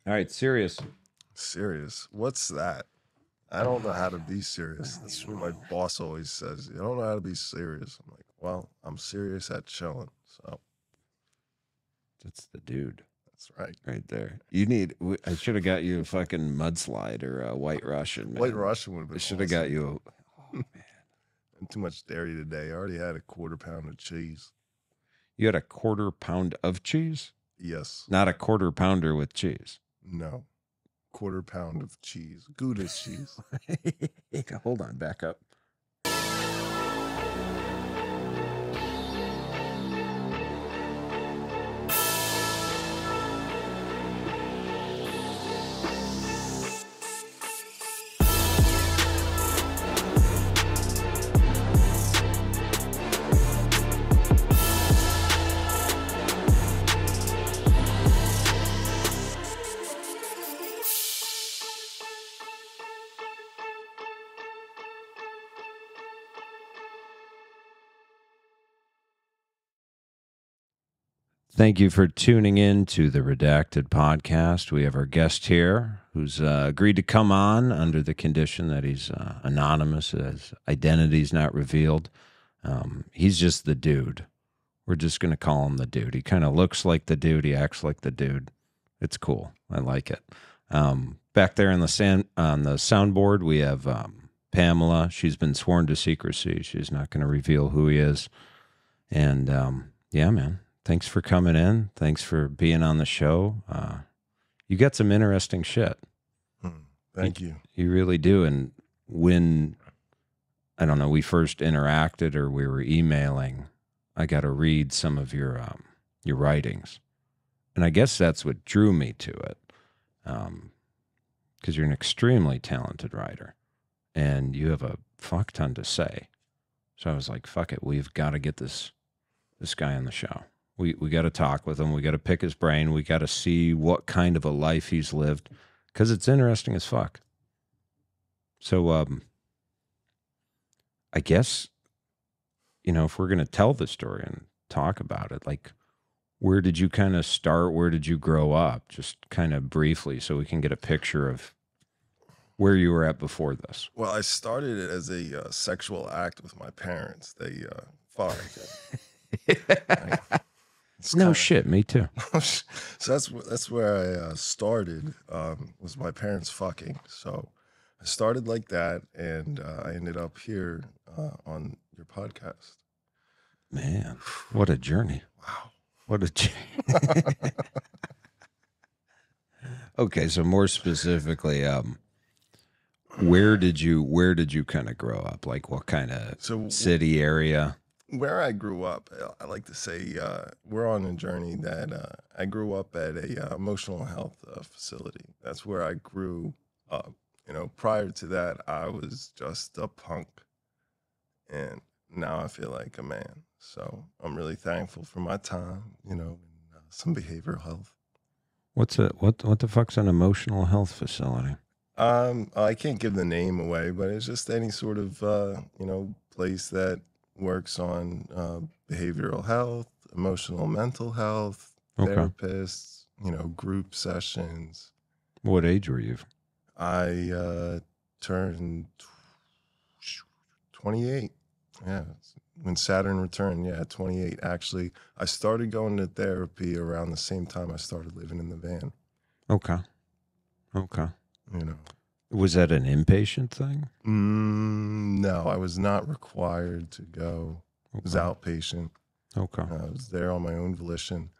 All right, serious. Serious? What's that? I don't know how to be serious. That's what my boss always says. You don't know how to be serious. I'm like, well, I'm serious at chilling. So That's the dude. that's right. Right there. You need. I should have got you a fucking mudslide or a White Russian. Man. White Russian would have been. I should have got you. Oh, man. And too much dairy today. I already had a quarter pound of cheese. You had a quarter pound of cheese? Yes. Not a quarter pounder with cheese. No. Quarter pound of cheese. Gouda cheese. Hold on, back up. Thank you for tuning in to the Redacted Podcast. We have our guest here who's agreed to come on under the condition that he's anonymous, his identity's not revealed. He's just the dude. We're just going to call him the dude. He kind of looks like the dude. He acts like the dude. It's cool. I like it. Back there on the soundboard, we have Pamela. She's been sworn to secrecy. She's not going to reveal who he is. And yeah, man. Thanks for coming in. Thanks for being on the show. You got some interesting shit. Thank you. You really do. And when, I don't know, we first interacted or we were emailing, I got to read some of your writings. And I guess that's what drew me to it. Because you're an extremely talented writer. And you have a fuck ton to say. So I was like, fuck it. We've got to get this guy on the show. We got to talk with him. We got to pick his brain. We got to see what kind of a life he's lived, because it's interesting as fuck. So, I guess, if we're going to tell the story and talk about it, like, where did you kind of start? Where did you grow up? Just kind of briefly, so we can get a picture of where you were at before this. Well, I started it as a sexual act with my parents. They fought. No shit, me too. So that's where I started, was my parents fucking. So I started like that, and I ended up here on your podcast. Man, what a journey. Wow. What a journey. Okay, so more specifically, where did you kind of grow up? Like what kind of city area? Where I grew up, I like to say we're on a journey that I grew up at a emotional health facility. That's where I grew up. Prior to that, I was just a punk, and now I feel like a man. So I'm really thankful for my time, in some behavioral health. What the fuck's an emotional health facility? I can't give the name away, but it's just any sort of place that works on behavioral health, emotional mental health, therapists, group sessions. What age were you? I turned 28. Yeah, when Saturn returned. Yeah, 28. Actually, I started going to therapy around the same time I started living in the van. Okay. Was that an inpatient thing? No, I was not required to go. It was outpatient. Okay. I was there on my own volition.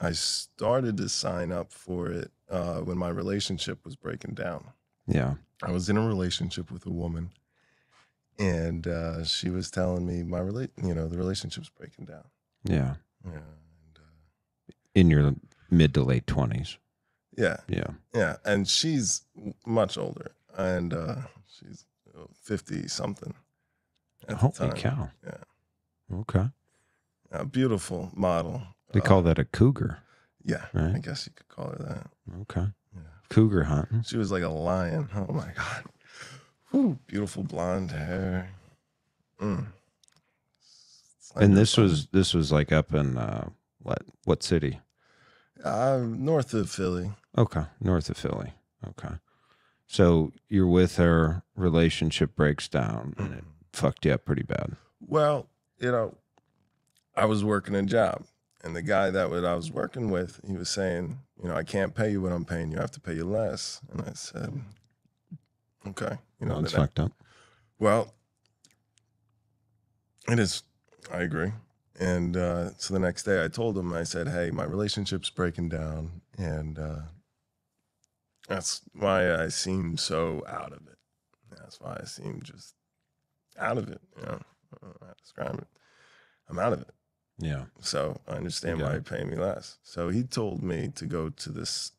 I started to sign up for it when my relationship was breaking down. Yeah. I was in a relationship with a woman, and she was telling me the relationship's breaking down. Yeah. Yeah. And, in your mid to late 20s. Yeah. Yeah. Yeah. And she's much older, and she's 50 something. Holy cow. Yeah. Okay. A beautiful model. They call that a cougar. Yeah. Right? I guess you could call her that. Okay. Yeah. Cougar hunting. She was like a lion. Oh my God. Whew. Beautiful blonde hair. And this was like up in what city? North of Philly. Okay, north of Philly. Okay. So you're with her, relationship breaks down, and it fucked you up pretty bad. Well, you know, I was working a job, and the guy that I was working with, he was saying, you know, I can't pay you what I'm paying you. I have to pay you less. And I said, okay. You know, Well, it's fucked up. well, it is. I agree. And so the next day I told him, I said, hey, my relationship's breaking down. And that's why I seem so out of it. That's why I seem just out of it. You know, I don't know how to describe it. I'm out of it. Yeah. So I understand why he paid me less. So he told me to go to this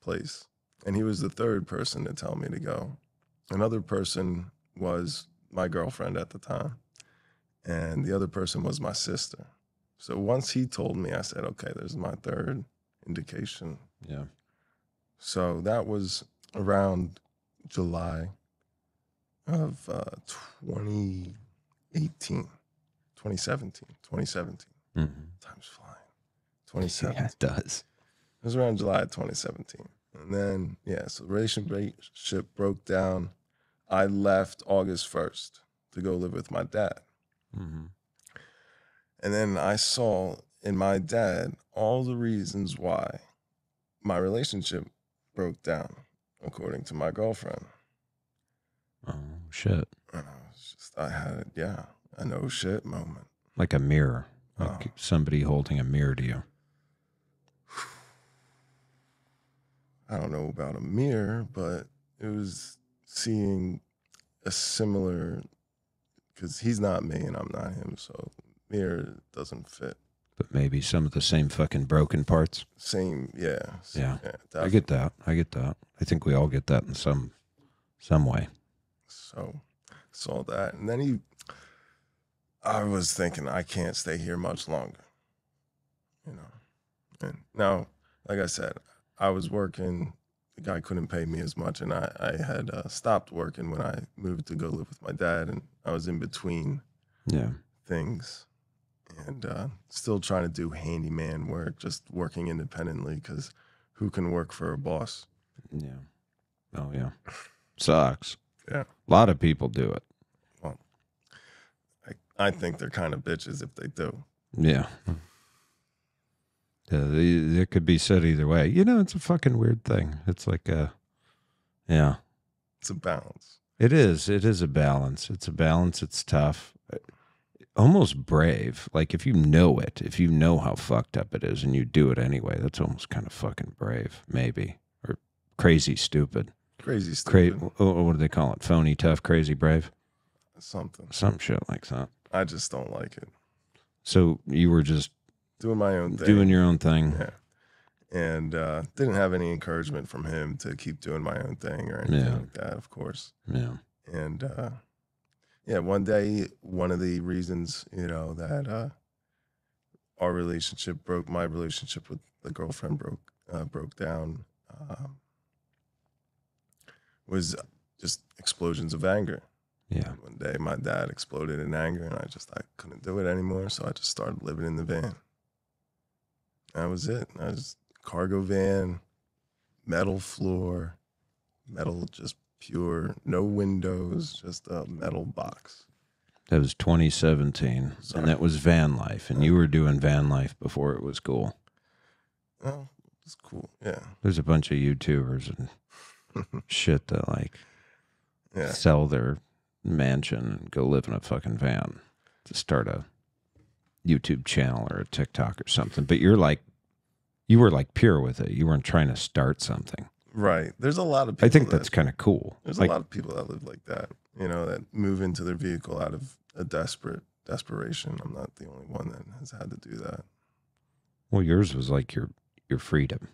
place. And he was the third person to tell me to go. Another person was my girlfriend at the time. And the other person was my sister. So once he told me, I said, okay, there's my third indication. Yeah. So that was around July of 2017. Mm-hmm. Time's flying. 2017. Yeah, it does. It was around July of 2017. And then, so the relationship broke down. I left August 1st to go live with my dad. Mm-hmm. And then I saw in my dad all the reasons why my relationship broke down, according to my girlfriend. Oh, shit. And I had, a no shit moment. Like a mirror. Like somebody holding a mirror to you. I don't know about a mirror, but it was seeing a similar, because he's not me and I'm not him, so mirror doesn't fit. But maybe some of the same fucking broken parts. Same, yeah. Yeah, I get that. I think we all get that in some way. So saw that, and then I was thinking I can't stay here much longer, you know. And now, like I said, I was working. The guy couldn't pay me as much, and I had stopped working when I moved to go live with my dad, and I was in between things. And still trying to do handyman work, just working independently, because who can work for a boss? Yeah. Oh, yeah. Sucks. Yeah. A lot of people do it. Well, I think they're kind of bitches if they do. Yeah. It could be said either way. You know, it's a fucking weird thing. It's like It's a balance. It is. It is a balance. It's a balance. It's tough. Almost brave. Like if you know it, if you know how fucked up it is and you do it anyway, that's almost kind of fucking brave, maybe. Or crazy stupid. Crazy stupid. What do they call it? Phony, tough, crazy, brave? Something. Some shit like that. I just don't like it. So you were just doing my own thing. Doing your own thing. Yeah. And didn't have any encouragement from him to keep doing my own thing or anything like that, of course. Yeah. And one day, one of the reasons, that our relationship my relationship with the girlfriend broke down, was just explosions of anger. Yeah. One day, my dad exploded in anger, and I couldn't do it anymore, so I just started living in the van. That was it. I was cargo van, metal floor, metal just pure, no windows, just a metal box. That was 2017, and that was van life, and you were doing van life before it was cool. Oh, it's cool, yeah. There's a bunch of YouTubers and shit that sell their mansion and go live in a fucking van to start a YouTube channel or a TikTok or something. But you were like pure with it. You weren't trying to start something. Right. There's a lot of people. I think that's kind of cool. There's a lot of people that live like that, that move into their vehicle out of a desperation. I'm not the only one that has had to do that. Well, yours was like your freedom,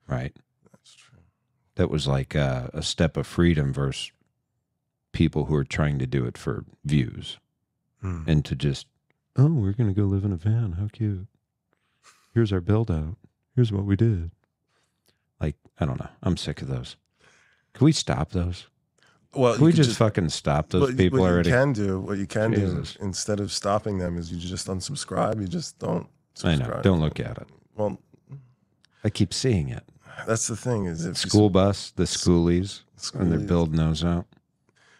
right? That's true. That was like a step of freedom versus people who are trying to do it for views and to just, we're going to go live in a van. How cute. Here's our build out. Here's what we did. Like, I don't know. I'm sick of those. Can we stop those? Well, can we just fucking stop those people already? What you can do instead of stopping them is you just unsubscribe. You just don't subscribe. I know. Don't look at it. Well, I keep seeing it. That's the thing is if School bus, the schoolies, when they're schoolies. building those out.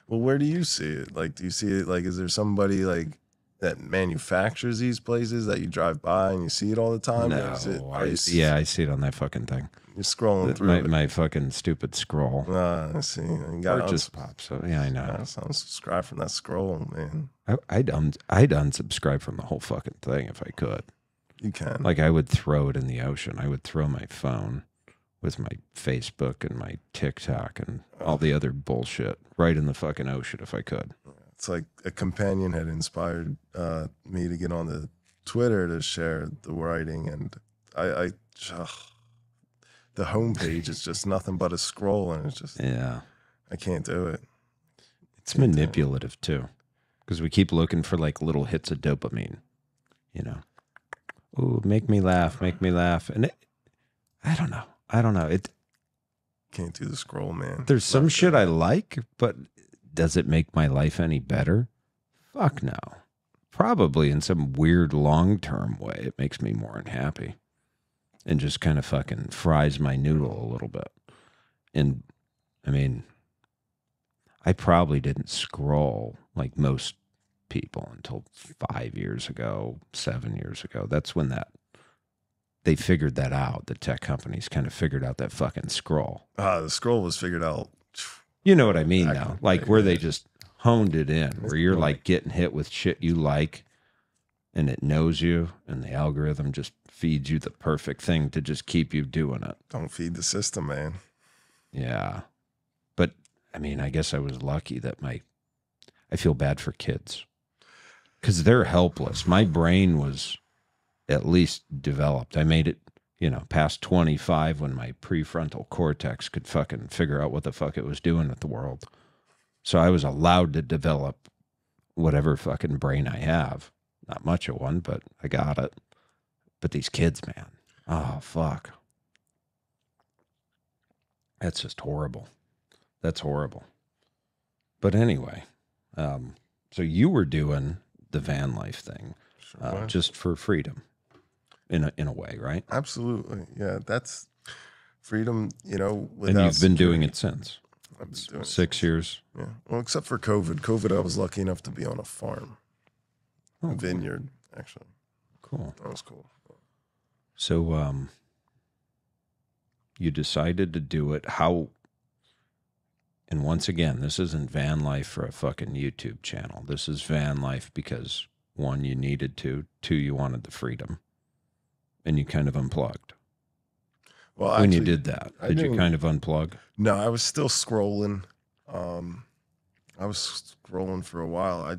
Well, where do you see it? Like, do you see it like, is there somebody like that manufactures these places that you drive by and you see it all the time? Or is it, No, are you, yeah, I see it on that fucking thing. you're scrolling through it? My fucking stupid scroll. I see. You Or got it just pops up. Yeah, I know. unsubscribe from that scroll, man. I'd unsubscribe from the whole fucking thing if I could. You can. Like, I would throw it in the ocean. I would throw my phone with my Facebook and my TikTok and all the other bullshit right in the fucking ocean if I could. It's like a companion had inspired me to get on the Twitter to share the writing, and the homepage is just nothing but a scroll, and it's just Yeah. I can't do it. It's manipulative too, because we keep looking for like little hits of dopamine, you know. Ooh, make me laugh, and I don't know. It Can't do the scroll, man. there's some shit I like, but does it make my life any better? Fuck no. Probably in some weird long-term way, it makes me more unhappy, and just kind of fucking fries my noodle a little bit. And I mean, I probably didn't scroll like most people until 5 years ago, 7 years ago. That's when they figured that out. The tech companies kind of figured out that fucking scroll. The scroll was figured out. You know what I mean, Back though? in the Like day, where yeah. they just honed it in, where you're Right. like getting hit with shit you like, and it knows you, and the algorithm just feeds you the perfect thing to just keep you doing it. Don't feed the system, man. Yeah. But I mean, I guess I was lucky that I feel bad for kids because they're helpless. My brain was at least developed. I made it, past 25 when my prefrontal cortex could fucking figure out what the fuck it was doing with the world. So I was allowed to develop whatever fucking brain I have. Not much of one, but I got it. But these kids, man, oh, fuck. That's just horrible. That's horrible. But anyway, so you were doing the van life thing Sure. just for freedom in a way, right? Absolutely. Yeah, that's freedom, without And you've been doing security. it since. I've been doing it 6 years. Yeah. Well, except for COVID. COVID, I was lucky enough to be on a farm, Oh, a vineyard, actually. cool. That was cool. So you decided to do it. How? And once again, this isn't van life for a fucking YouTube channel. This is van life because, one, you needed to. Two, you wanted the freedom. And you kind of unplugged. Well, When actually, you did that, I did you didn't- kind of unplug? No, I was still scrolling. I was scrolling for a while.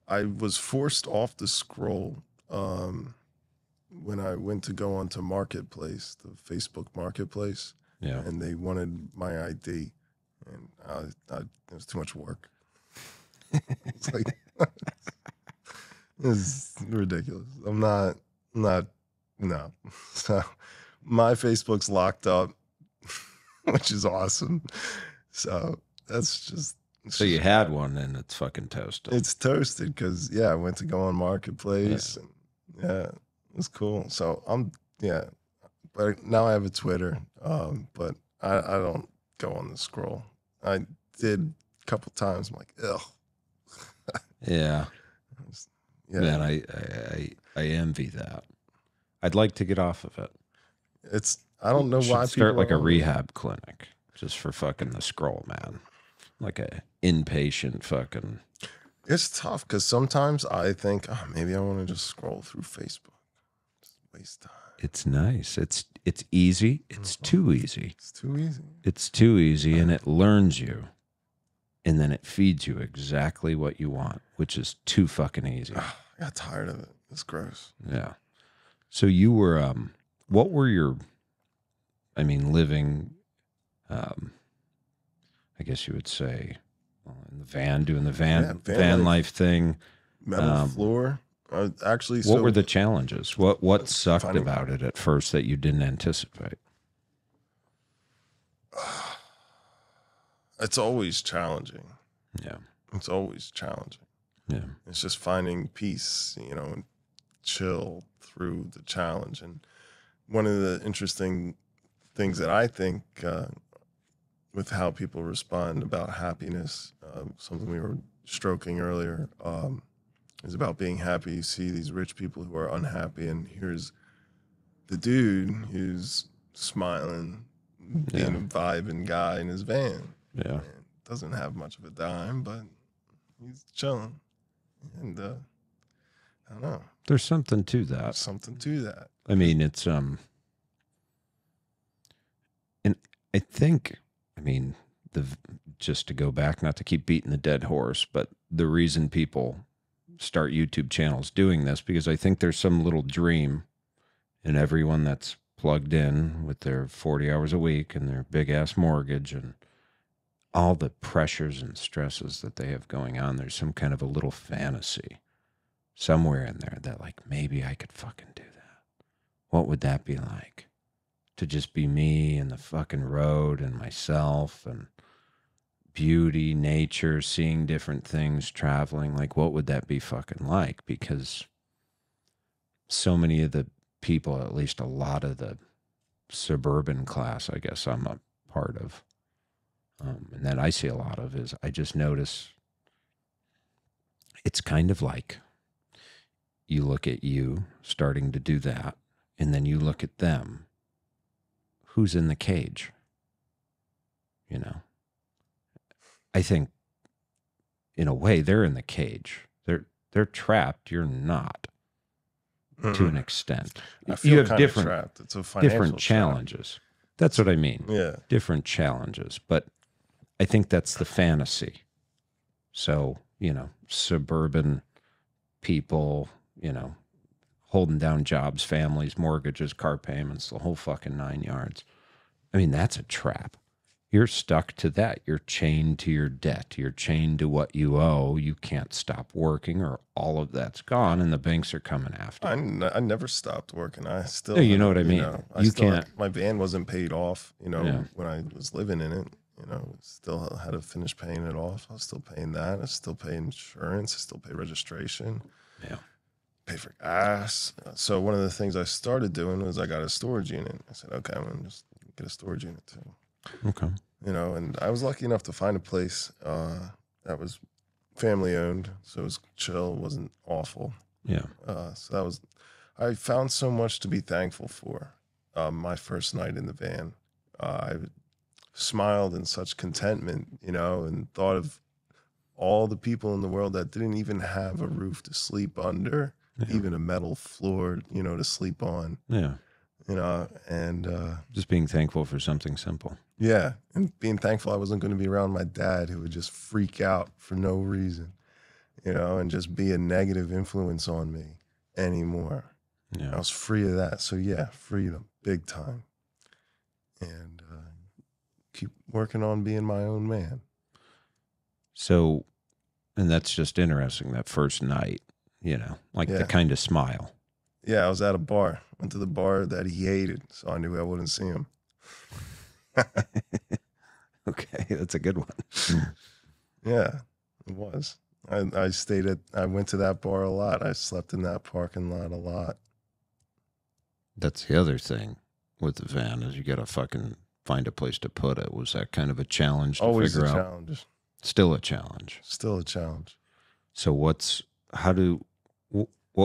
I was forced off the scroll when I went to go onto Marketplace, the Facebook Marketplace, Yeah. and they wanted my ID, and it was too much work. It's like it's ridiculous. I'm not no. So my Facebook's locked up, which is awesome. So that's just. So you had one and it's fucking toasted. It's toasted because I went to go on Marketplace and it was cool. So but now I have a Twitter, but I don't go on the scroll. I did a couple times. I'm like, ugh. Yeah. Yeah, Man, I envy that. I'd like to get off of it. I don't know why Should start people like a are on it. rehab clinic just for fucking the scroll, man. Like a inpatient fucking. It's tough because sometimes I think, maybe I want to just scroll through Facebook. Just waste time. It's nice. It's easy. It's too easy. It's too easy. It's too easy, and it learns you, and then it feeds you exactly what you want, which is too fucking easy. I got tired of it. It's gross. Yeah. So you were, what were your, living, I guess you would say, in the van, doing the van van life thing. Metal floor. Actually, What were the challenges? What sucked funny. about it at first that you didn't anticipate? It's always challenging. Yeah. It's always challenging. Yeah. It's just finding peace, and chill through the challenge. And one of the interesting things that I think with how people respond about happiness, something we were stroking earlier, is about being happy. You see these rich people who are unhappy, and here's the dude who's smiling, being a vibing guy in his van. Yeah. And doesn't have much of a dime, but he's chilling. And I don't know. There's something to that. There's something to that. I mean, it's and I think, I mean, just to go back, not to keep beating the dead horse, but the reason people start YouTube channels doing this, because I think there's some little dream in everyone that's plugged in with their 40 hours a week and their big ass mortgage and all the pressures and stresses that they have going on. There's some kind of a little fantasy somewhere in there that, like, maybe I could fucking do that. What would that be like? To just be me and the fucking road and myself and beauty, nature, seeing different things, traveling. Like, what would that be fucking like? Because so many of the people, at least a lot of the suburban class, I guess I'm a part of, and that I see a lot of, is I just notice it's kind of like you look at you starting to do that, and then you look at them. Who's in the cage? You know, I think in a way they're in the cage. They're trapped. You're not, to an extent. I feel you have kind different of trapped. It's a financial different challenges. That's what I mean. Yeah. Different challenges. But I think that's the fantasy. So, you know, suburban people, you know, holding down jobs, families, mortgages, car payments, the whole fucking 9 yards. I mean, that's a trap. You're stuck to that. You're chained to your debt. You're chained to what you owe. You can't stop working, or all of that's gone, and the banks are coming after you. I never stopped working. I still, No, you know what I mean. I You still can't. my van wasn't paid off, Yeah. when I was living in it. Still had to finish paying it off. I was still paying that. I still pay insurance. I still pay registration. Yeah. Pay for gas. So one of the things I started doing was I got a storage unit. I said, okay, I'm gonna just get a storage unit too. Okay. And I was lucky enough to find a place that was family owned, so it was chill, wasn't awful. Yeah. I found so much to be thankful for. My first night in the van, I smiled in such contentment, and thought of all the people in the world that didn't even have a roof to sleep under, even a metal floor, to sleep on. Yeah. And just being thankful for something simple. Yeah, and being thankful I wasn't going to be around my dad, who would just freak out for no reason, and just be a negative influence on me anymore. Yeah. I was free of that. So yeah, freedom, big time. And keep working on being my own man. So, and that's just interesting, that first night, the kind of smile. Yeah, I was at a bar. Went to the bar that he hated, so I knew I wouldn't see him. Okay, that's a good one. Yeah, it was. I went to that bar a lot. I slept in that parking lot a lot. That's the other thing with the van, is you got to fucking find a place to put it. Was that kind of a challenge to Always figure a out? challenge. Still a challenge. Still a challenge. So what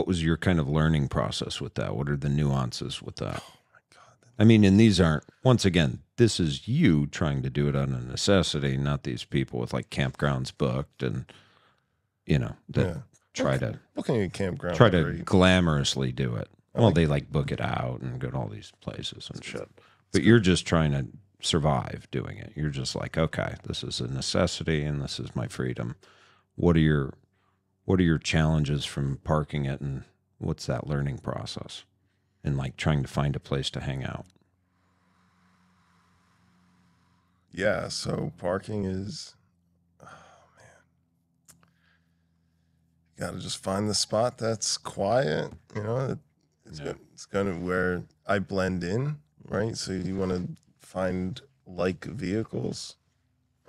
was your kind of learning process with that? What are the nuances with that? Oh my God. I mean, and these aren't, once again, this is you trying to do it out of necessity, not these people with like campgrounds booked and, try to booking a campground. Try to glamorously do it. Well, they like book it out and go to all these places and shit. But you're just trying to survive doing it. You're just like, okay, this is a necessity and this is my freedom. What are your challenges from parking it, and what's that learning process? And like trying to find a place to hang out. Yeah, so parking is, oh man, you got to just find the spot that's quiet. It's gonna where I blend in, right? So you want to find like vehicles,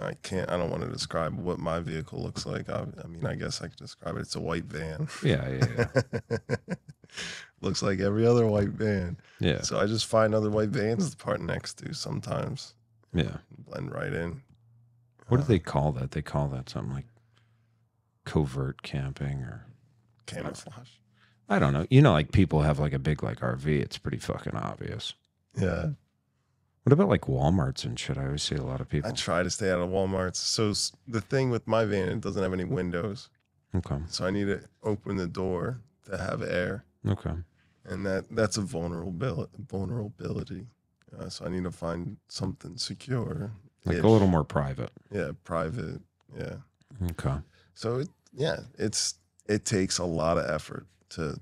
I can't. I don't want to describe what my vehicle looks like. I mean, I guess I could describe it. It's a white van. Yeah. Looks like every other white van. Yeah. So I just find other white vans to park next to sometimes. Yeah. Blend right in. What do they call that? They call that something like covert camping or Camouflage. I don't know. You know, like people have like a big like RV. It's pretty fucking obvious. Yeah. What about like Walmarts and shit? I always see a lot of I people. try to stay out of Walmarts. So the thing with my van, it doesn't have any windows. Okay. So I need to open the door to have air. Okay. And that's a vulnerability. So I need to find something secure. Like a little more private. Yeah, private. Yeah. Okay. So it takes a lot of effort to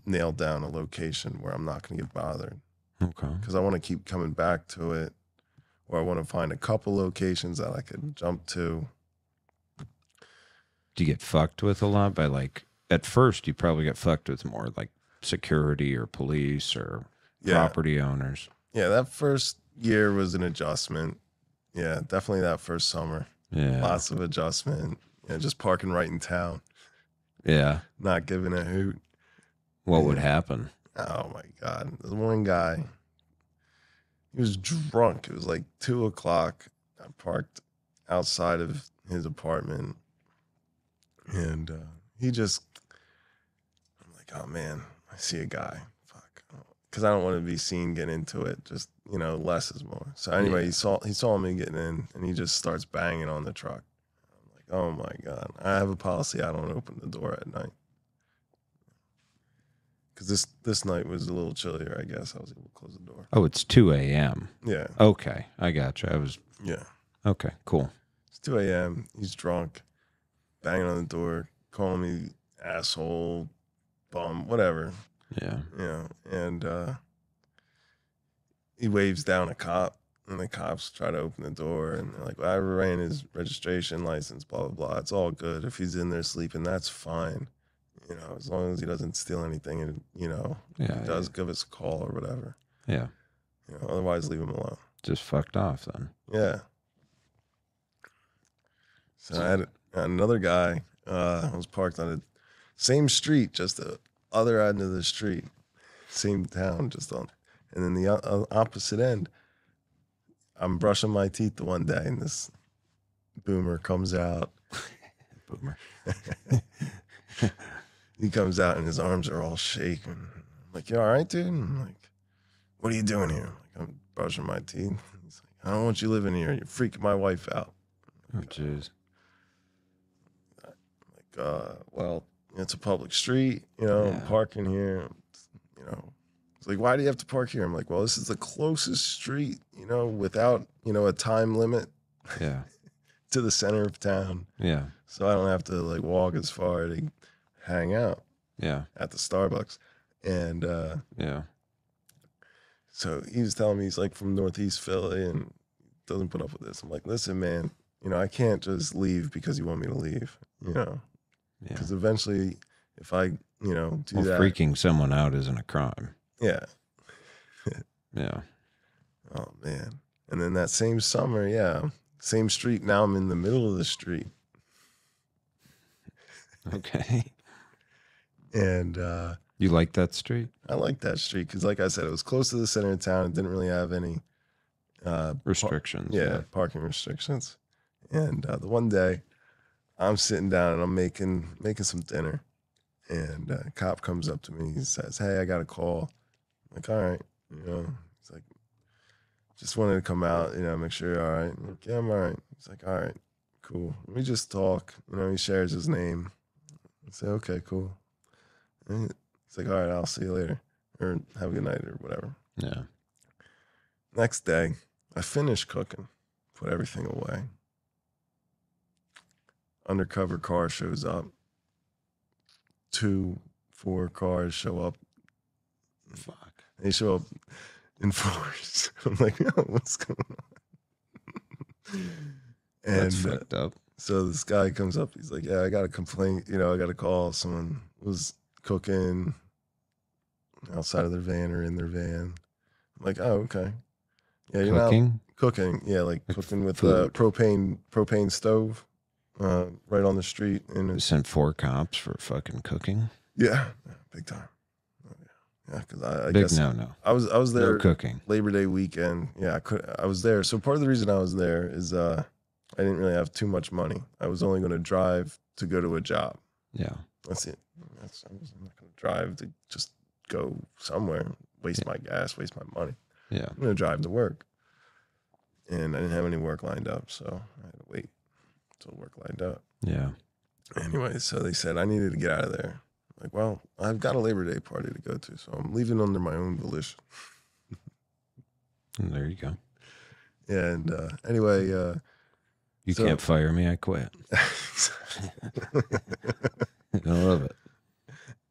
nail down a location where I'm not going to get bothered. Okay. Because I want to keep coming back to it, or I want to find a couple locations that I could jump to. Do you get fucked with a lot by like, at first you probably get fucked with more like security or police or property owners. Yeah, that first year was an adjustment. Yeah, definitely that first summer. Yeah. Lots of adjustment. Yeah, just parking right in town. Yeah. Not giving a hoot. What would happen? Oh my God. There's one guy, he was drunk. It was like 2:00. I parked outside of his apartment and I'm like, oh man, I see a guy. Fuck. Because I don't want to be seen getting into it. Just, less is more. So anyway, he saw me getting in and he just starts banging on the truck. I'm like, oh my God. I have a policy. I don't open the door at night. Because this night was a little chillier, I guess. I was able to close the door. Oh, it's 2 a.m. Yeah. Okay. I gotcha. Yeah. Okay, cool. It's 2 a.m. He's drunk, banging on the door, calling me asshole, bum, whatever. Yeah. And he waves down a cop, and the cops try to open the door, and they're like, well, I ran his registration license, blah, blah, blah. It's all good. If he's in there sleeping, that's fine. As long as he doesn't steal anything and, he does give us a call or whatever. Yeah. Otherwise leave him alone. Just fucked off then. Yeah. So I had another guy was parked on the same street, just the other end of the street, same town, and then the opposite end. I'm brushing my teeth the one day, and this boomer comes out. Boomer. He comes out, and his arms are all shaking. I'm like, you all right, dude? And I'm like, what are you doing here? I'm brushing my teeth. He's like, I don't want you living here. You're freaking my wife out. Oh, jeez. Well, it's a public street, I'm parking here, It's like, why do you have to park here? I'm like, well, this is the closest street, without, a time limit to the center of town. Yeah. So I don't have to like walk as far to hang out at the Starbucks. And so he was telling me he's like from Northeast Philly and doesn't put up with this. I'm like, listen, man, I can't just leave because you want me to leave, because eventually if I, do that. Freaking someone out isn't a crime. Yeah. Yeah. Oh, man. And then that same summer, same street. Now I'm in the middle of the street. Okay. And you like that street? I like that street because, like I said, it was close to the center of town. It didn't really have any restrictions. Parking restrictions. And the one day, I'm sitting down and I'm making some dinner, and a cop comes up to me. He says, "Hey, I got a call." I'm like, all right, He's like, "Just wanted to come out, make sure you're all right." I'm like, "Yeah, I'm all right." He's like, "All right, cool. Let me just talk." He shares his name. I say, "Okay, cool." And he's like, "All right, I'll see you later, or have a good night, or whatever." Yeah. Next day, I finish cooking, put everything away. Undercover car shows up. 4 cars show up. Fuck. They show up in force. I'm like, what's going on? And That's fucked up. So this guy comes up. He's like, yeah, I got a complaint. I got a call. Someone was cooking outside of their van or in their van. I'm like, oh, okay. Yeah, you're not Cooking? cooking. Yeah, like cooking with food. propane stove right on the street. You And sent 4 cops for fucking cooking? yeah, big time. Yeah, because I Big guess no. I was No there cooking. Labor Day weekend. Yeah, I was there. So part of the reason I was there is I didn't really have too much money. I was only going to drive to go to a job. Yeah. That's it. I'm not going to drive to just go somewhere, waste my gas, waste my money. Yeah. I'm going to drive to work. And I didn't have any work lined up, so I had to wait until work lined up. Yeah. Anyway, so they said I needed to get out of there. Like, well, I've got a Labor Day party to go to, so I'm leaving under my own volition. And there you go. And anyway, You can't fire me. I quit. I love it.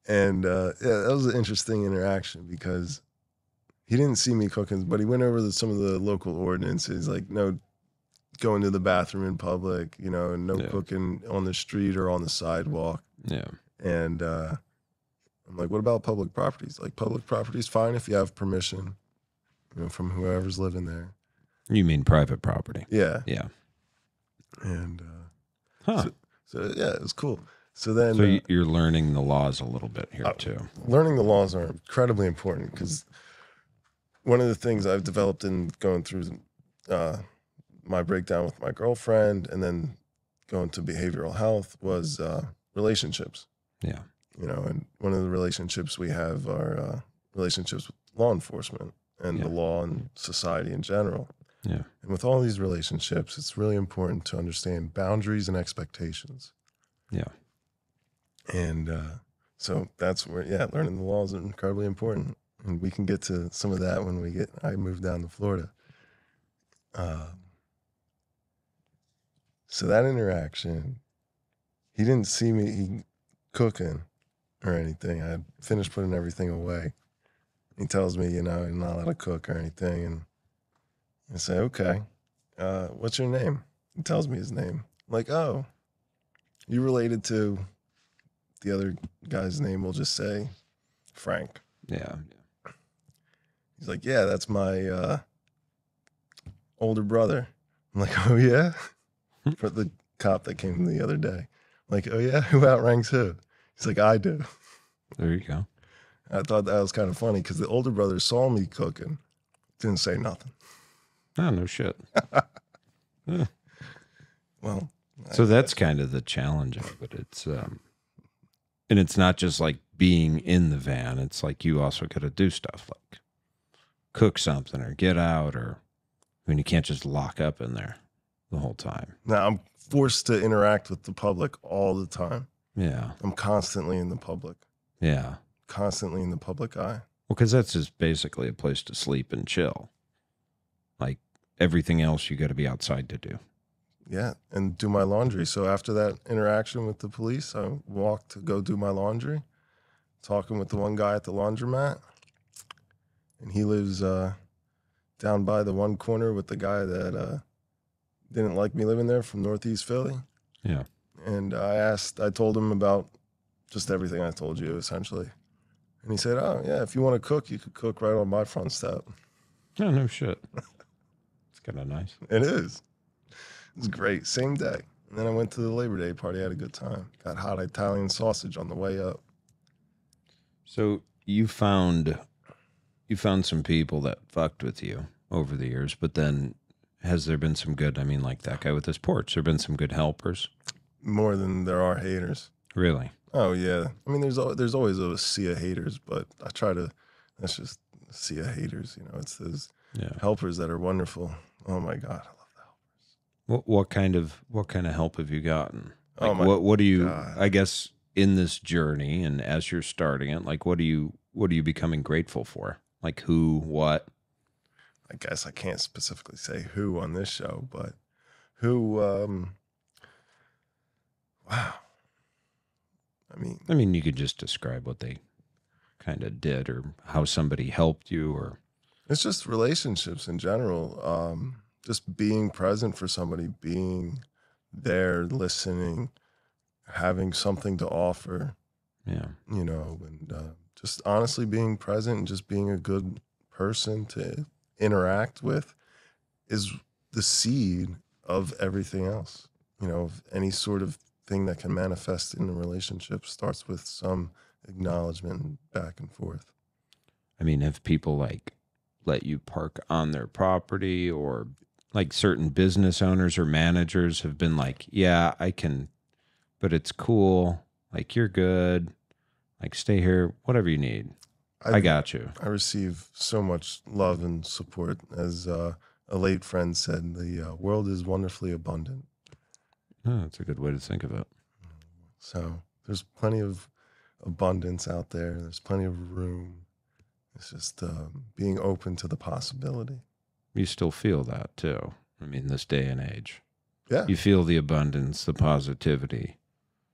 And yeah, that was an interesting interaction because he didn't see me cooking, but he went over some of the local ordinances, like no going to the bathroom in public, you know, and no cooking on the street or on the sidewalk. Yeah. And I'm like, what about public properties? Like, public property's fine if you have permission, you know, from whoever's living there. You mean private property? Yeah. Yeah. And so yeah, it was cool. So then, so you're learning the laws a little bit here too. Learning the laws are incredibly important because one of the things I've developed in going through my breakdown with my girlfriend and then going to behavioral health was relationships. Yeah. You know, and one of the relationships we have are relationships with law enforcement and the law and society in general. Yeah. And with all these relationships, it's really important to understand boundaries and expectations. Yeah. And so that's where, learning the laws is incredibly important. And we can get to some of that when I move down to Florida. So that interaction, he didn't see me cooking or anything. I had finished putting everything away. He tells me, you know, I'm not allowed to cook or anything. And I say, okay, what's your name? He tells me his name. I'm like, oh, you related to the other guy's name, we'll just say Frank. Yeah. He's like, yeah, that's my older brother. I'm like, oh, yeah? For the cop that came the other day. I'm like, oh, yeah? Who outranks who? He's like, I do. There you go. I thought that was kind of funny because the older brother saw me cooking, didn't say nothing. Oh, no shit. Yeah. Well, so that's kind of the challenge of it. It's and it's not just like being in the van. It's like you also got to do stuff like cook something or get out, or I mean, you can't just lock up in there the whole time. Now I'm forced to interact with the public all the time. Yeah. I'm constantly in the public. Yeah. Constantly in the public eye. Well, because that's just basically a place to sleep and chill. Like everything else you got to be outside to do. Yeah, and do my laundry. So after that interaction with the police, I walked to go do my laundry, talking with the one guy at the laundromat. And he lives down by the one corner with the guy that didn't like me living there from Northeast Philly. Yeah. And I told him about just everything I told you, essentially. And he said, oh, yeah, if you want to cook, you could cook right on my front step. Oh, no shit. It's kind of nice. It is. It's great. Same day. And then I went to the Labor Day party. I had a good time. Got hot Italian sausage on the way up. So you found some people that fucked with you over the years, but then has there been some good, I mean, like that guy with his porch, there been some good helpers? More than there are haters. Really? Oh, yeah. I mean, there's always a sea of haters, but that's just a sea of haters. You know, it's those helpers that are wonderful. Oh, my God. I love the helpers. What kind of help have you gotten? Like, oh, what do you, God. I guess, in this journey and as you're starting it, like, what are you becoming grateful for? Like who, what? I guess I can't specifically say who on this show, but who, wow. I mean, you could just describe what they kind of did or how somebody helped you, or it's just relationships in general. Just being present for somebody, being there, listening, having something to offer. Yeah. You know, and just honestly being present and just being a good person to interact with. is the seed of everything else. You know, of any sort of thing that can manifest in a relationship starts with some acknowledgement and back and forth. I mean, have people like let you park on their property, or like certain business owners or managers have been like, yeah, I can, but it's cool. Like, you're good. Like, stay here, whatever you need. I got you. I receive so much love and support. As a late friend said, the world is wonderfully abundant. Oh, that's a good way to think of it. So there's plenty of abundance out there. There's plenty of room. It's just being open to the possibility. You still feel that too. I mean, this day and age. Yeah. You feel the abundance, the positivity.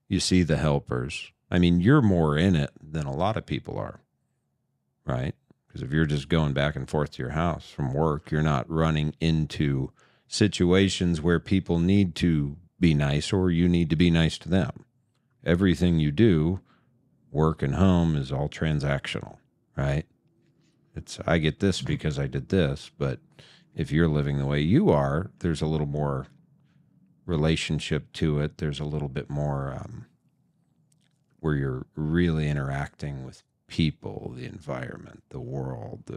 You see the helpers. I mean, you're more in it than a lot of people are, right? Because if you're just going back and forth to your house from work, you're not running into situations where people need to be nice or you need to be nice to them. Everything you do, work and home, is all transactional, right? It's, I get this because I did this, but if you're living the way you are, there's a little more relationship to it. There's a little bit more where you're really interacting with people, the environment, the world,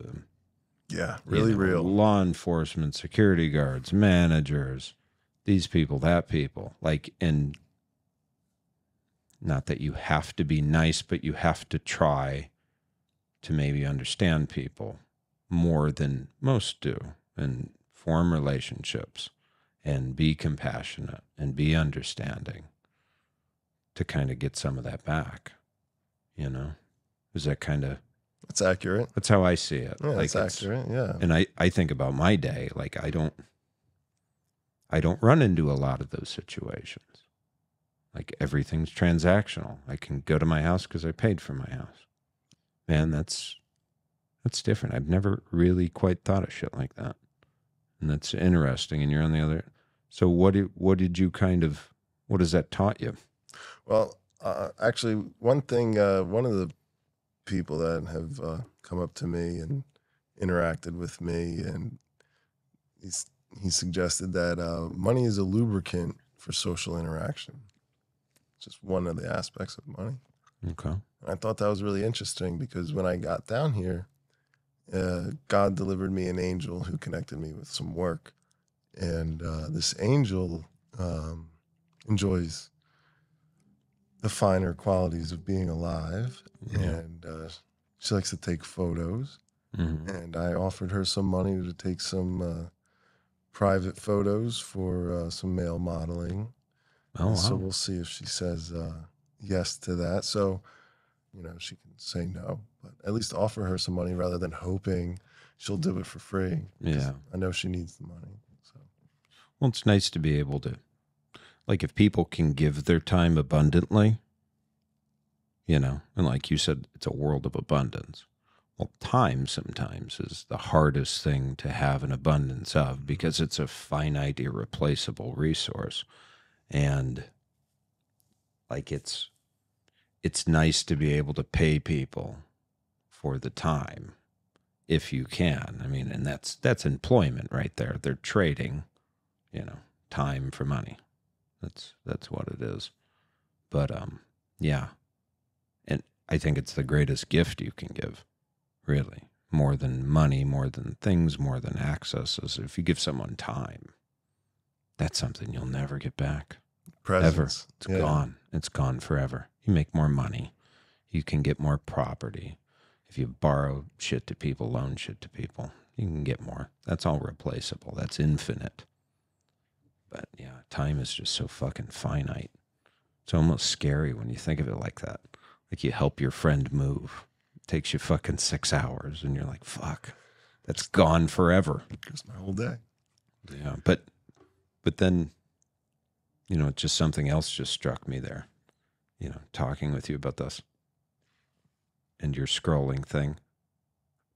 really real. Law enforcement, security guards, managers, these people, that people. Like, and not that you have to be nice, but you have to try to maybe understand people more than most do, and form relationships and be compassionate and be understanding to kind of get some of that back, you know? Is that kind of... That's accurate. That's how I see it. Yeah, like, that's accurate, yeah. And I think about my day, like I don't run into a lot of those situations. Like, everything's transactional. I can go to my house because I paid for my house. Man, that's different. I've never really quite thought of shit like that. And that's interesting. And you're on the other... So what did you kind of... What has that taught you? Well, actually, one thing, one of the people that have come up to me and interacted with me, and he suggested that money is a lubricant for social interaction. It's just one of the aspects of money. Okay. I thought that was really interesting because when I got down here, God delivered me an angel who connected me with some work. And this angel enjoys the finer qualities of being alive. Yeah. And she likes to take photos. Mm-hmm. And I offered her some money to take some private photos for some male modeling. Oh, wow. So we'll see if she says yes to that. So, you know, she can say no, but at least offer her some money rather than hoping she'll do it for free. Yeah. I know she needs the money. So. Well, it's nice to be able to, like, if people can give their time abundantly, you know, and like you said, it's a world of abundance. Well, time sometimes is the hardest thing to have an abundance of because it's a finite, irreplaceable resource. And like, it's nice to be able to pay people for the time if you can. I mean, and that's employment right there. They're trading, you know, time for money. That's what it is. But yeah. And I think it's the greatest gift you can give, really. More than money, more than things, more than accesses. If you give someone time, that's something you'll never get back. Presence. Ever. It's gone. It's gone forever. You make more money. You can get more property. If you borrow shit to people, loan shit to people, you can get more. That's all replaceable. That's infinite. But yeah, time is just so fucking finite. It's almost scary when you think of it like that. Like, you help your friend move. It takes you fucking 6 hours, and you're like, fuck, that's gone forever. It's my whole day. Yeah, but then, you know, just something else just struck me there. You know, talking with you about this and your scrolling thing.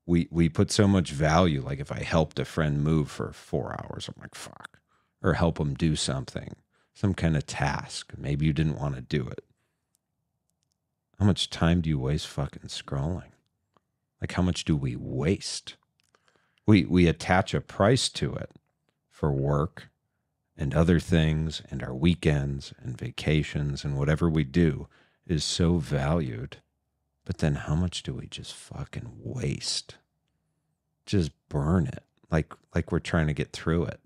We put so much value, like if I helped a friend move for 4 hours, I'm like, fuck. Or help them do something, some kind of task. Maybe you didn't want to do it. How much time do you waste fucking scrolling? Like, how much do we waste? We attach a price to it. for work and other things and our weekends and vacations and whatever we do is so valued. But then how much do we just fucking waste? Just burn it like we're trying to get through it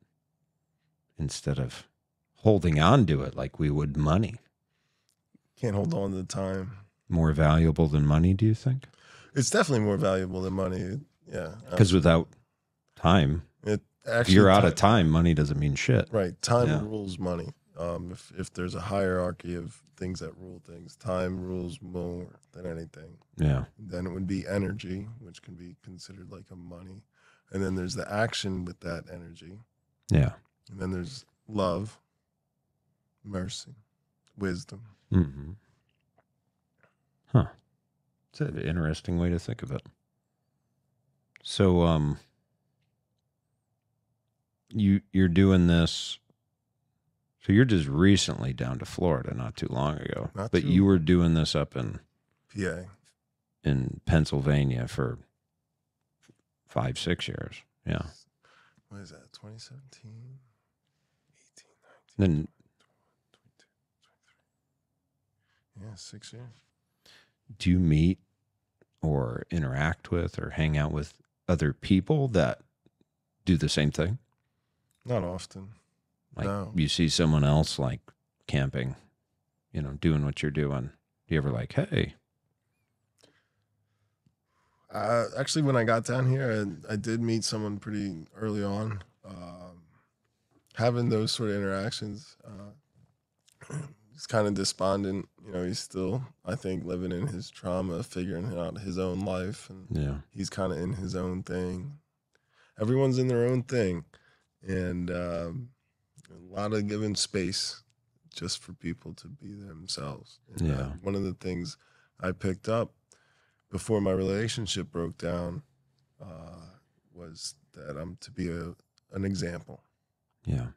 instead of holding on to it like we would money. Can't hold on to the time. More valuable than money, do you think? It's definitely more valuable than money. Yeah. Because without time, It if actually you're out of time, money doesn't mean shit. Right. Time Yeah. rules money. If there's a hierarchy of things that rule things, time rules more than anything. Yeah. Then it would be energy, which can be considered like a money. And then there's the action with that energy. Yeah. And then there's love, mercy, wisdom. Mm-hmm. Huh. It's an interesting way to think of it. So, you're doing this. So you're just recently down to Florida, not too long ago. But you were doing this up in PA. In Pennsylvania for 5-6 years. Yeah. What is that? 2017, 18, 19, Then 22, 23. Yeah, 6 years. do you meet or interact with or hang out with other people that do the same thing? Not often. Like No. you see someone else like camping, doing what you're doing. You ever like, hey? Actually, when I got down here, I did meet someone pretty early on. Having those sort of interactions, he's kind of despondent. He's still, I think, living in his trauma, figuring out his own life, and Yeah. he's kind of in his own thing. Everyone's in their own thing, and a lot of giving space just for people to be themselves. And, Yeah. one of the things I picked up before my relationship broke down was that I'm to be an example. Yeah.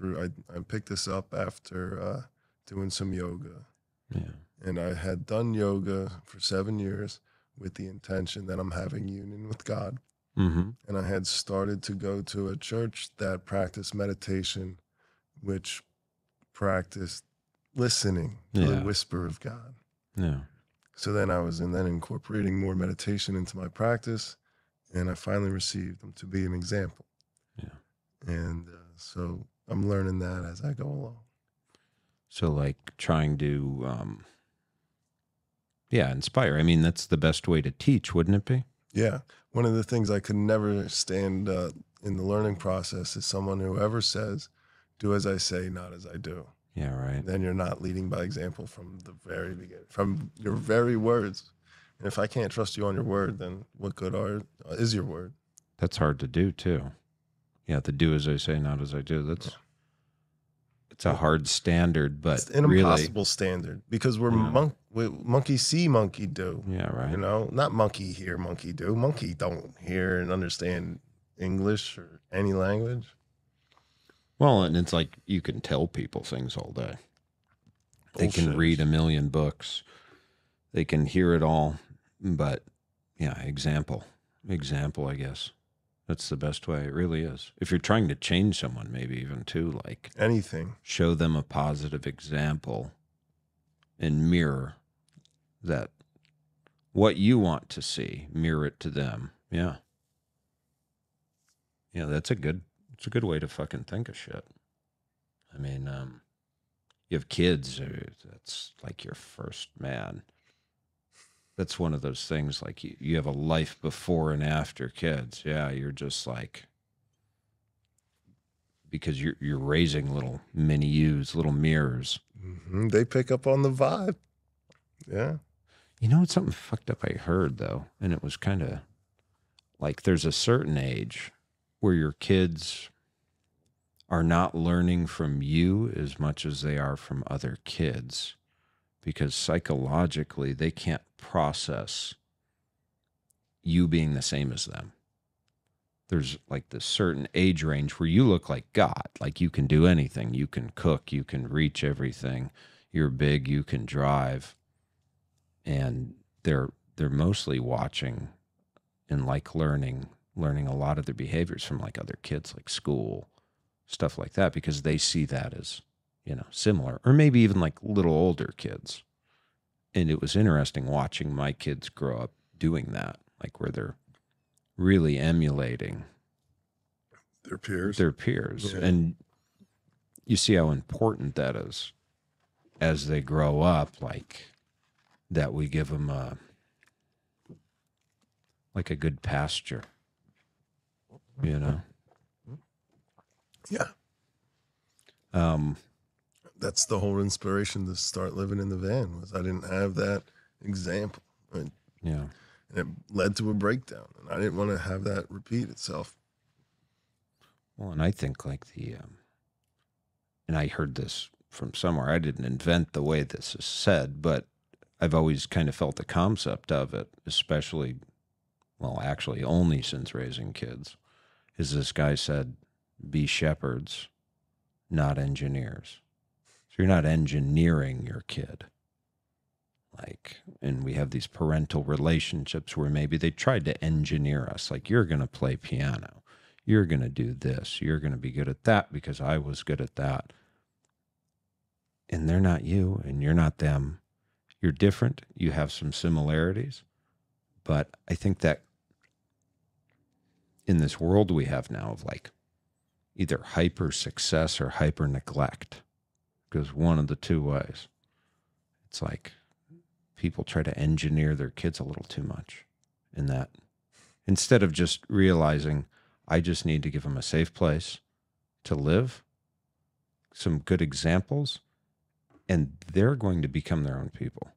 I picked this up after doing some yoga. Yeah. And I had done yoga for 7 years with the intention that I'm having union with God. Mm-hmm. And I had started to go to a church that practiced meditation, which practiced listening to the whisper of God. Yeah. So then I was incorporating more meditation into my practice, and I finally received them to be an example. Yeah. And so I'm learning that as I go along. So like trying to, inspire. I mean, that's the best way to teach, wouldn't it be? Yeah. One of the things I could never stand in the learning process is someone who ever says, do as I say, not as I do. Yeah, right. Then you're not leading by example from the very beginning, from your very words. And if I can't trust you on your word, then what good is your word? That's hard to do too. Yeah, the do as I say, not as I do. It's a hard standard, but it's an impossible standard because we're monkey see, monkey do. Yeah, right. Not monkey hear, monkey do. Monkey don't hear and understand English or any language. Well, and it's like you can tell people things all day. They can read a million books. They can hear it all. But, example, I guess. That's the best way. It really is. If you're trying to change someone, maybe even too, like anything. Show them a positive example and mirror that what you want to see, mirror it to them. Yeah. Yeah, it's a good way to fucking think of shit. I mean, you have kids, that's like your first man. That's one of those things, like you have a life before and after kids. Yeah, you're just like, because you're raising little mini yous, little mirrors. Mm-hmm. They pick up on the vibe. Yeah. It's something fucked up I heard, though, and it was kind of like there's a certain age where your kids are not learning from you as much as they are from other kids, because psychologically they can't process you being the same as them. There's like this certain age range where you look like God, like you can do anything. You can cook, you can reach everything. You're big, you can drive. And they're mostly watching and like learning learning a lot of their behaviors from like other kids, like school, stuff like that, because they see that as, similar, or maybe even like little older kids. And it was interesting watching my kids grow up doing that, like where they're really emulating Their peers. Yeah. And you see how important that is as they grow up, like that we give them like a good pasture, Yeah. That's the whole inspiration to start living in the van, was I didn't have that example. And it led to a breakdown, and I didn't want to have that repeat itself. Well, and I think like and I heard this from somewhere. I didn't invent the way this is said, but I've always kind of felt the concept of it, especially, well, actually only since raising kids, is this guy said, be shepherds, not engineers. So you're not engineering your kid. Like, and we have these parental relationships where maybe they tried to engineer us. Like, you're going to play piano. You're going to do this. You're going to be good at that because I was good at that. And they're not you, and you're not them. You're different. You have some similarities. But I think that in this world we have now of like either hyper success or hyper neglect, goes one of the two ways. It's like people try to engineer their kids a little too much in that, instead of just realizing I just need to give them a safe place to live, some good examples, and they're going to become their own people.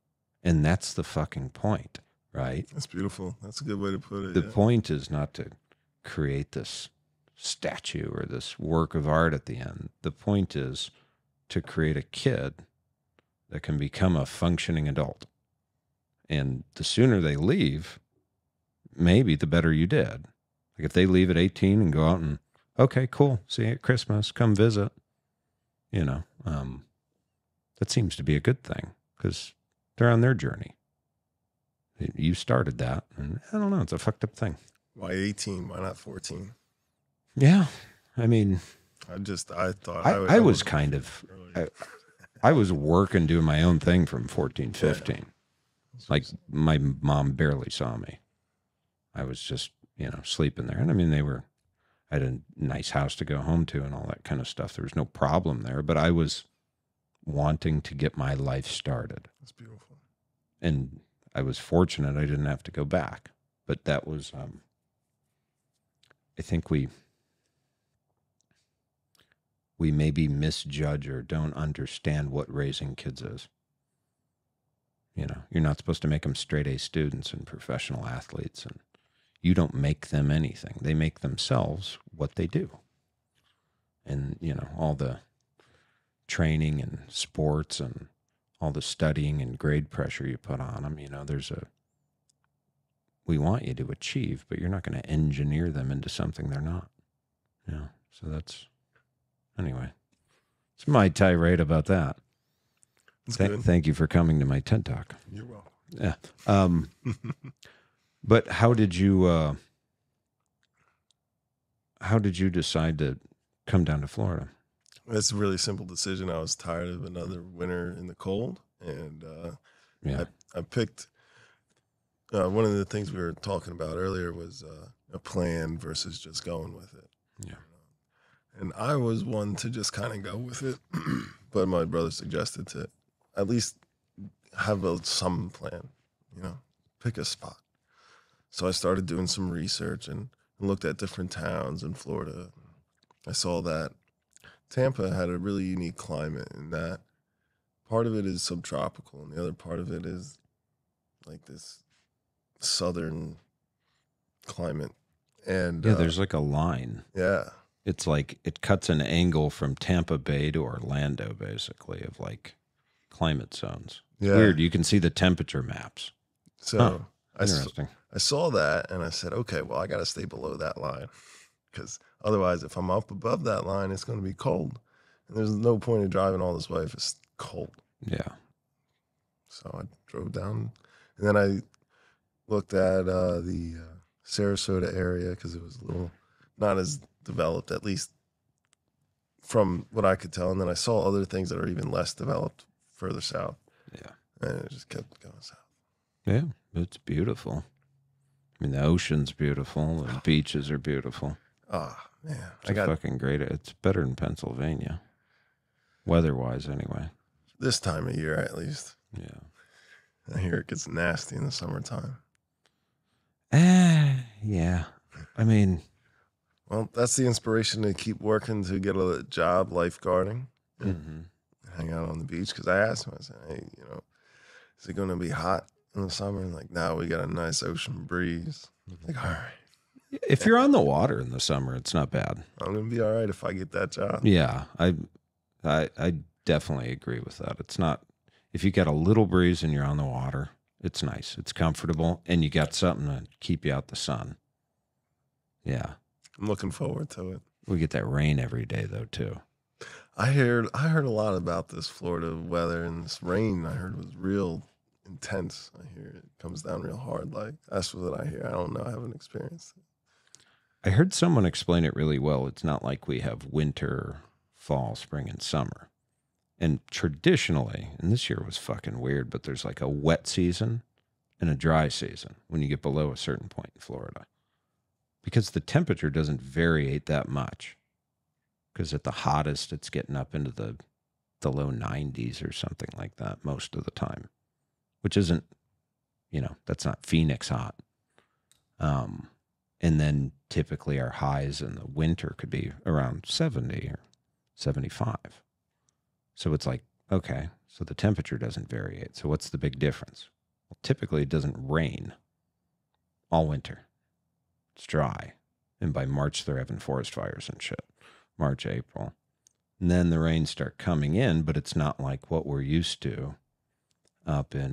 And that's the fucking point, right? That's beautiful. That's a good way to put it. The point is not to create this statue or this work of art at the end. The point is to create a kid that can become a functioning adult. And the sooner they leave, maybe the better you did. Like if they leave at 18 and go out and, okay, cool, see you at Christmas, come visit, that seems to be a good thing because they're on their journey. You started that, and I don't know, it's a fucked up thing. Why 18? Why not 14? Yeah, I mean, I thought I was kind of, I was working, doing my own thing from 14, 15. Yeah. Like my mom barely saw me. I was just, sleeping there. And I mean, I had a nice house to go home to and all that kind of stuff. There was no problem there, but I was wanting to get my life started. That's beautiful. And I was fortunate I didn't have to go back. But that was, I think we maybe misjudge or don't understand what raising kids is. You're not supposed to make them straight A students and professional athletes, and you don't make them anything. They make themselves what they do. And, all the training and sports and all the studying and grade pressure you put on them, we want you to achieve, but you're not going to engineer them into something they're not. So that's, anyway, it's my tirade about that. Thank you for coming to my TED Talk. You're welcome. Yeah. But how did you decide to come down to Florida? It's a really simple decision. I was tired of another winter in the cold, and I picked one of the things we were talking about earlier was a plan versus just going with it. Yeah. And I was one to just kind of go with it, but my brother suggested to at least have some plan, pick a spot. So I started doing some research and looked at different towns in Florida. I saw that Tampa had a really unique climate in that part of it is subtropical and the other part of it is like this southern climate. And there's like a line. Yeah. It's like it cuts an angle from Tampa Bay to Orlando, basically, of like climate zones. It's weird. You can see the temperature maps. So interesting. I saw that and I said, okay, well, I got to stay below that line because otherwise if I'm up above that line, it's going to be cold. And there's no point in driving all this way if it's cold. Yeah. So I drove down and then I looked at the Sarasota area because it was a little not as developed, at least from what I could tell. And then I saw other things that are even less developed further south. Yeah. And it just kept going south. Yeah, it's beautiful. I mean, the ocean's beautiful. The beaches are beautiful. Oh, man. It's fucking great. It's better than Pennsylvania. Weather-wise, anyway. This time of year, at least. Yeah. I hear it gets nasty in the summertime. Yeah. I mean... Well, that's the inspiration to keep working to get a job lifeguarding. Hang out on the beach. Because I asked him, I said, hey, is it going to be hot in the summer? And like, no, we got a nice ocean breeze. Like, all right. If you're on the water in the summer, it's not bad. I'm going to be all right if I get that job. Yeah, I definitely agree with that. It's not, if you got a little breeze and you're on the water, it's nice. It's comfortable, and you got something to keep you out the sun. Yeah. I'm looking forward to it. We get that rain every day, though, too. I heard a lot about this Florida weather, and this rain I heard was real intense. I hear it comes down real hard. Like, that's what I hear. I don't know. I haven't experienced it. I heard someone explain it really well. It's not like we have winter, fall, spring, and summer. And traditionally, and this year was fucking weird, but there's like a wet season and a dry season when you get below a certain point in Florida. Because the temperature doesn't variate that much. Because at the hottest, it's getting up into the low 90s or something like that most of the time. Which isn't, that's not Phoenix hot. And then typically our highs in the winter could be around 70 or 75. So it's like, okay, so the temperature doesn't variate. So what's the big difference? Well, typically it doesn't rain all winter. It's dry. And by March, they're having forest fires and shit. March, April. And then the rains start coming in, but it's not like what we're used to up in,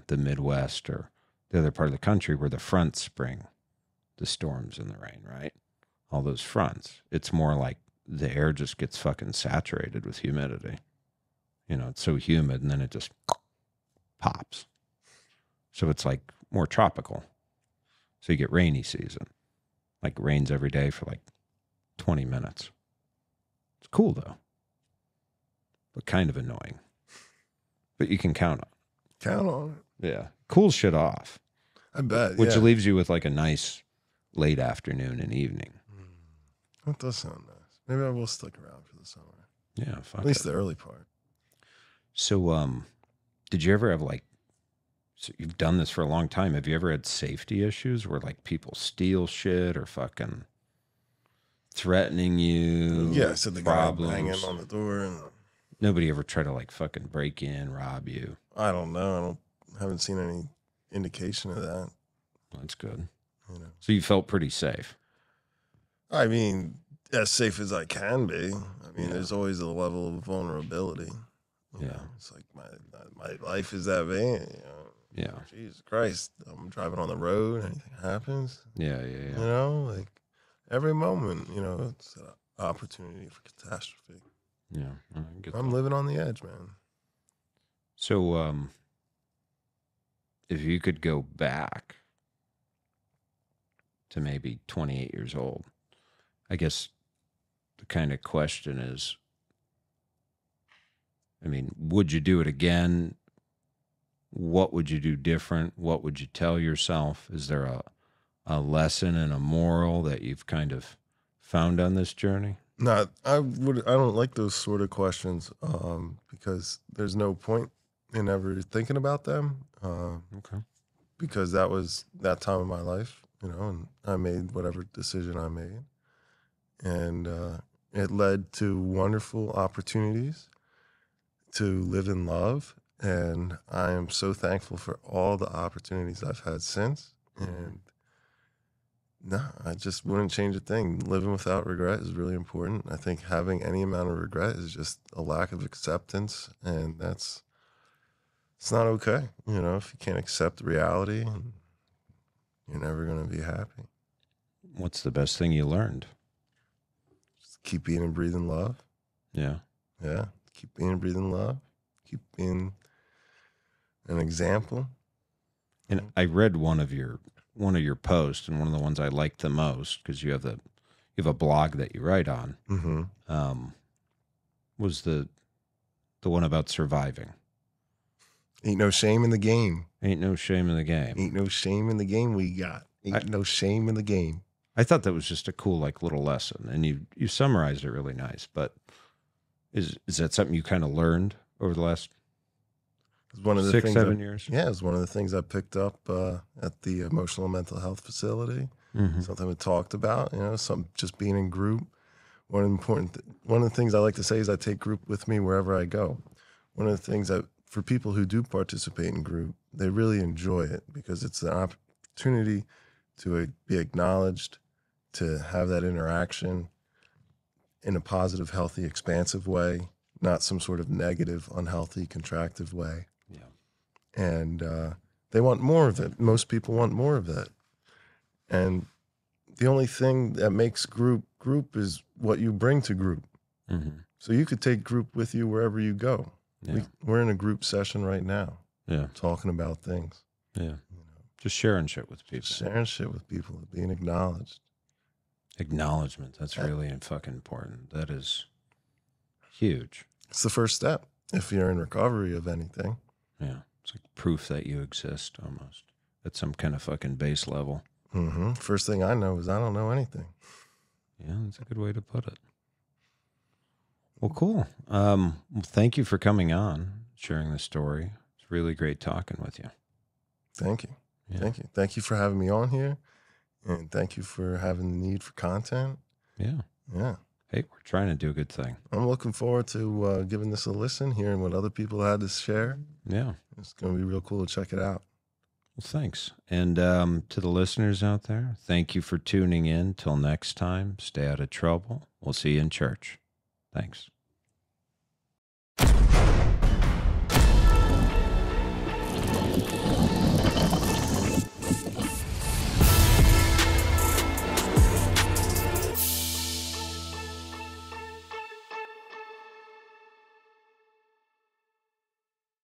the Midwest or the other part of the country where the fronts bring the storms and the rain, right? All those fronts. It's more like the air just gets fucking saturated with humidity. It's so humid, and then it just pops. So it's like more tropical. So you get rainy season. Like it rains every day for like 20 minutes. It's cool though. But kind of annoying. But you can count on it. Count on it. Yeah. Cools shit off. I bet. Which leaves you with like a nice late afternoon and evening. That does sound nice. Maybe I will stick around for the summer. Yeah, fuck At least it. the early part. So, did you ever have so you've done this for a long time. Have you ever had safety issues where like people steal shit or fucking threatening you? Yeah, so the guy banging on the door and nobody ever tried to like fucking break in, rob you? I don't know. Haven't seen any indication of that. That's good. So you felt pretty safe. I mean, as safe as I can be. I mean, there's always a level of vulnerability. It's like my life is that vain. Yeah. Jesus Christ, I'm driving on the road. Anything happens. Yeah. Like every moment, it's an opportunity for catastrophe. Yeah. I'm living on the edge, man. So, if you could go back to maybe 28 years old, I guess the kind of question is, I mean, would you do it again? What would you do different? What would you tell yourself? Is there a lesson and a moral that you've kind of found on this journey? No, I don't like those sort of questions because there's no point in ever thinking about them. Okay. Because that was that time of my life, and I made whatever decision I made. And it led to wonderful opportunities to live in love. And I am so thankful for all the opportunities I've had since. And no, I just wouldn't change a thing. Living without regret is really important. I think having any amount of regret is just a lack of acceptance. And it's not okay. If you can't accept reality, you're never going to be happy. What's the best thing you learned? Just keep being and breathing love. Yeah. Yeah. Keep being and breathing love. Keep being an example. And I read one of your one of your posts, and one of the ones I liked the most, because you have a blog that you write on, was the one about surviving. Ain't no shame in the game. Ain't no shame in the game. Ain't no shame in the game we got. Ain't no shame in the game. I thought that was just a cool, like, little lesson, and you summarized it really nice. But is that something you kind of learned over the last one of the 6-7 years? Yeah, it's one of the things I picked up at the emotional and mental health facility. Something we talked about, just being in group. One of the things I like to say is I take group with me wherever I go. One of the things that for people who do participate in group, they really enjoy it because it's an opportunity to be acknowledged, to have that interaction in a positive, healthy, expansive way, not some sort of negative, unhealthy, contractive way. Yeah. And they want more of it. Most people want more of it. And the only thing that makes group is what you bring to group. So you could take group with you wherever you go. Yeah. We're in a group session right now. Yeah. Talking about things. Yeah. Just sharing shit with people. Sharing shit with people, being acknowledged. Acknowledgement. That's really fucking important. That is huge. It's the first step if you're in recovery of anything. Yeah. It's like proof that you exist almost at some kind of fucking base level. First thing I know is I don't know anything. Yeah, that's a good way to put it. Well, cool. Well, thank you for coming on, sharing the story. It's really great talking with you. Thank you. Yeah. Thank you. Thank you for having me on here. And thank you for having the need for content. Yeah. Yeah. Hey, we're trying to do a good thing. I'm looking forward to giving this a listen, hearing what other people had to share. Yeah. It's going to be real cool to check it out. Well, thanks. And to the listeners out there, thank you for tuning in. Till next time, stay out of trouble. We'll see you in church. Thanks.